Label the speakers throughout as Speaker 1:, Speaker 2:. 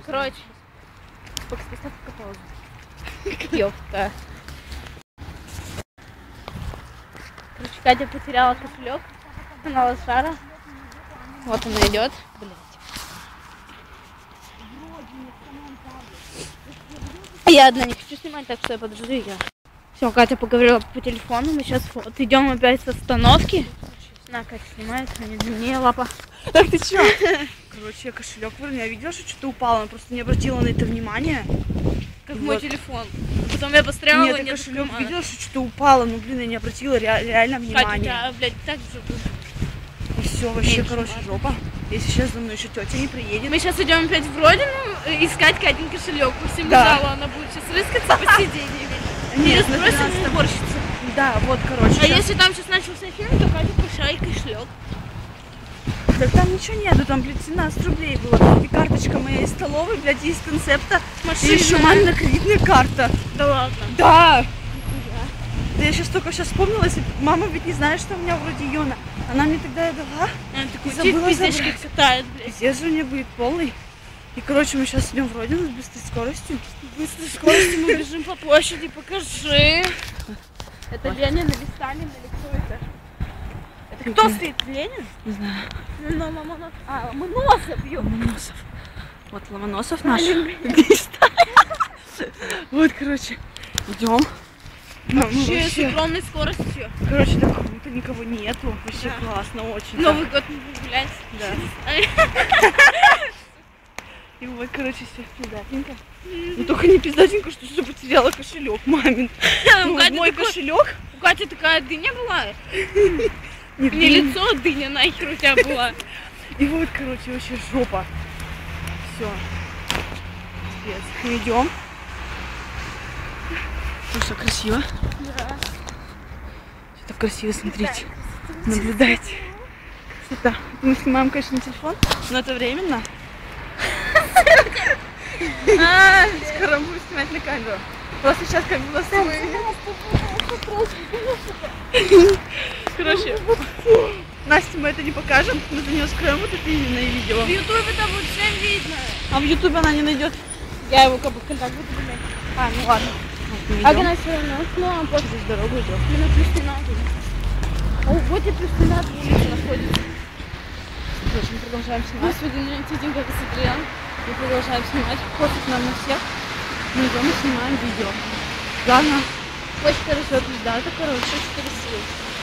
Speaker 1: Короче. Поставь пока паузу. Ёпта. Короче, Катя потеряла кошелек. Она лошара. Вот она идет. Блять. Я одна не хочу снимать, так что я подожду ее. Все, Катя поговорила по телефону. Мы сейчас вот идем опять с остановки. На, Катя снимает, а не длиннее лапа.
Speaker 2: Так ты чё? Короче, я кошелек выронила. Я видела, что что-то упало, она просто не обратила на это внимания.
Speaker 1: Как вот. Мой телефон. Потом я посмотрела,
Speaker 2: нет, я кошелек видела, что что-то упало, но, блин, я не обратила реально внимания.
Speaker 1: Катя, тебя, блядь, так же.
Speaker 2: И все, вообще, короче, жопа. Если сейчас за мной еще тетя не приедет.
Speaker 1: Мы сейчас идем опять в Родину искать Катин кошелек. По всему залу она будет сейчас рыскаться по сиденьями.
Speaker 2: Нет, просто уборщица. Да, вот, короче.
Speaker 1: А если там сейчас начался фильм, то Катя пошай кошелек.
Speaker 2: Так там ничего нету, там, блядь, 17 рублей было. И карточка моя из столовой, блядь, из концепта.
Speaker 1: Машина.
Speaker 2: И еще мамина кредитная карта.
Speaker 1: Да ладно?
Speaker 2: Да. Да я сейчас только вспомнила, если мама ведь не знает, что у меня вроде Йона. Она мне тогда дала.
Speaker 1: Она такой, забыла забрать. Катает, блядь.
Speaker 2: Пиздец же у меня будет полный. И, короче, мы сейчас идем в Родину с быстрой скоростью. Быстрой скоростью мы бежим по площади, покажи.
Speaker 1: Это Ленин или Сталин, или кто это? Это кто стоит? Ленин?
Speaker 2: Не знаю.
Speaker 1: А, Ломоносов,
Speaker 2: Ломоносов. Вот Ломоносов наш. Вот, короче, идем.
Speaker 1: Вообще с огромной скоростью.
Speaker 2: Короче, так как будто никого нету. Вообще классно, очень.
Speaker 1: Новый год не гулять.
Speaker 2: Да. И вот, короче, все пиздатенько. Ну только не пиздатенько, что все потеряла кошелек мамин. Мой кошелек.
Speaker 1: У Кати такая дыня была. Не лицо, а дыня нахер у тебя была.
Speaker 2: И вот, короче, вообще жопа. Все. Мы идем. Ну что, красиво?
Speaker 1: Да.
Speaker 2: Что-то красиво, смотрите. Наблюдайте. Красота. Мы снимаем, конечно, на телефон, но это временно. Скоро буду снимать на камеру. Просто сейчас как бы короче, Насте мы это не покажем, мы за нее скроем вот это именно и видео.
Speaker 1: В ютубе это будет всем видно.
Speaker 2: А в ютубе она не найдет.
Speaker 1: Я его как бы в контакт буду гулять.
Speaker 2: А, ну ладно.
Speaker 1: А она все равно, ну а вот
Speaker 2: здесь дорогу идет.
Speaker 1: Минут плюс 13. О, вот и плюс 13 улица находится.
Speaker 2: Короче, мы продолжаем снимать.
Speaker 1: Сегодня тетенька посмотрела.
Speaker 2: Мы продолжаем снимать. Пофиг нам на всех. Мы идем и снимаем видео. Главное.
Speaker 1: Почта России. Короче,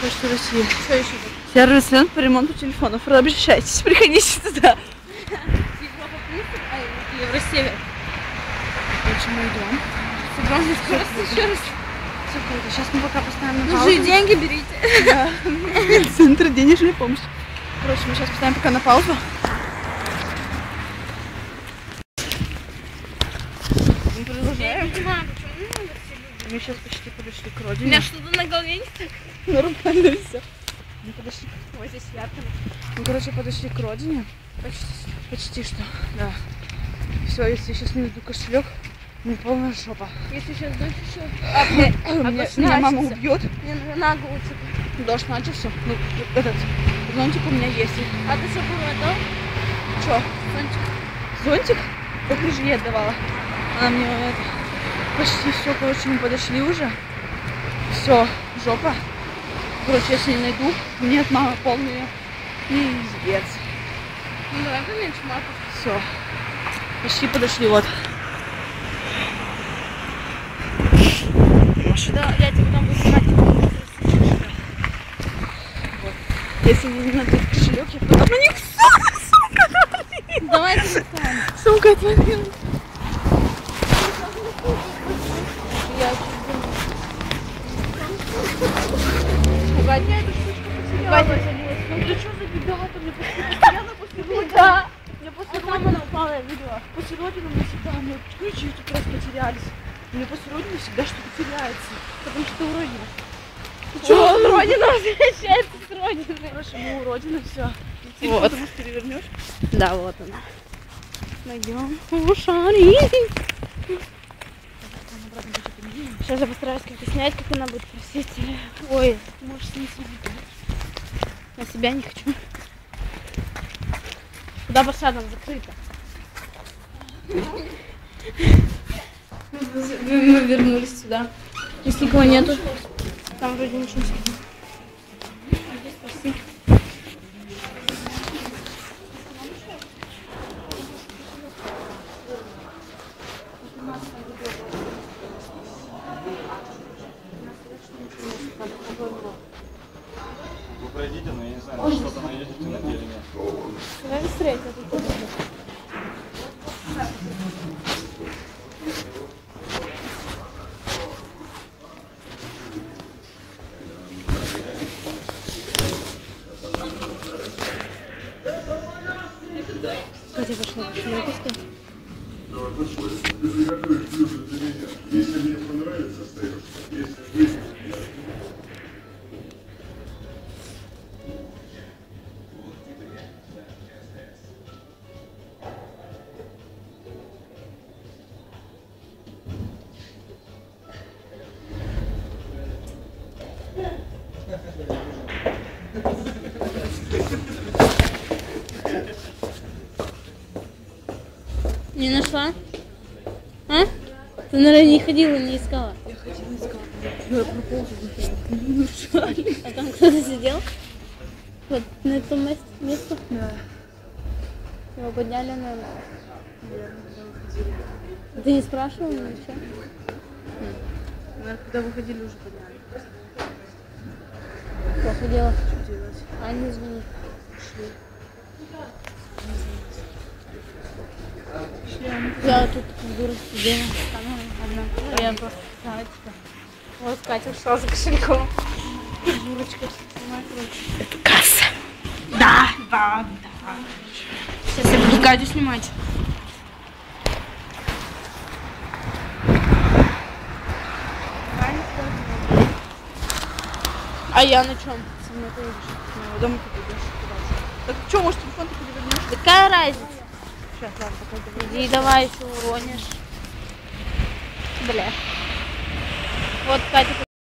Speaker 2: Почта России.
Speaker 1: Что еще тут?
Speaker 2: Сервис центр по ремонту телефонов. Обращайтесь, приходите туда.
Speaker 1: Европа плюс, Евросевер.
Speaker 2: Короче, мы идем.
Speaker 1: С огромной скоростью еще раз.
Speaker 2: Все круто. Сейчас мы пока поставим на паузу.
Speaker 1: Ну же деньги берите.
Speaker 2: Да. Центр денежной помощи. Короче, мы сейчас поставим пока на паузу. Мы продолжаем. Мы сейчас почти подошли к Родине.
Speaker 1: У меня что-то на голове не так.
Speaker 2: Нормально все. Мы подошли.
Speaker 1: Ой, здесь ярко.
Speaker 2: Мы, короче, подошли к Родине. Почти что. Да. Все, если я сейчас не найду кошелек, мне полная жопа.
Speaker 1: Если сейчас дождь еще.
Speaker 2: Меня мама убьет.
Speaker 1: Мне на ногу уцепить.
Speaker 2: Дождь начался. Ну, этот зонтик у меня есть.
Speaker 1: А ты что было готов?
Speaker 2: Что?
Speaker 1: Зонтик.
Speaker 2: Зонтик? Как же ей отдавала. Она мне это... Почти все, короче, мы подошли уже. Все, жопа. Короче, если не найду, мне от мамы полные пиздец.
Speaker 1: Ну давай поменьше матов.
Speaker 2: Все. Почти подошли, вот.
Speaker 1: Да, я тебе там буду снимать.
Speaker 2: Вот. Если мне не найдут кошелек, я потом на них сумка.
Speaker 1: Давай ты сам.
Speaker 2: Сумка отвалилась.
Speaker 1: Пугать меня эта штучка потерялась.
Speaker 2: Ну ты что за беда-то? Мне постоянно после Родины. Мне после Родины
Speaker 1: она упала, я видела.
Speaker 2: После Родины мне всегда ключи тут раз потерялись. Мне после Родины всегда что-то теряется. Потому что ты у Родины.
Speaker 1: Что? Родина возвращается с Родины.
Speaker 2: Хорошо, мы у Родины, все.
Speaker 1: Вот.
Speaker 2: Потому что перевернешь.
Speaker 1: Да, вот она.
Speaker 2: Найдем.
Speaker 1: Сейчас я постараюсь как-то снять, как она будет просить. Ой, может не снять. На себя не хочу. Куда пошла, там закрыто. Мы вернулись сюда. Здесь никого нету. Там вроде ничего не видно.
Speaker 3: Вы пройдите, но я не знаю, что-то найдете на деле нет.
Speaker 1: Давай быстрее, я тут буду. Катя пошла к шлепушке.
Speaker 4: Если мне понравится, остаешься. Если вы...
Speaker 1: Не нашла? А? Ты, наверное, не ходила, не искала.
Speaker 2: Я ходила искала. Я пропала.
Speaker 1: А там кто-то сидел? Вот на этом месте?
Speaker 2: Да.
Speaker 1: Его подняли, наверное. Ты не спрашивала ничего?
Speaker 2: Наверное, когда выходили, уже подняли.
Speaker 1: Плохо дело.
Speaker 2: Что делать?
Speaker 1: Аня, извини.
Speaker 2: Шли.
Speaker 1: Я тут как дура сидела. Одна. Я просто знала тебя. Вот Катя шла за кошельком. Журочка снимает руки.
Speaker 2: Это касса. Да.
Speaker 1: Сейчас я буду Катю снимать. А я на чем?
Speaker 2: Со мной поедешь. Ну, домой победешь. Так что, может, телефон ты перевернешь?
Speaker 1: Какая разница?
Speaker 2: Сейчас, ладно, пока
Speaker 1: Иди давай, еще уронишь. Бля. Вот Катя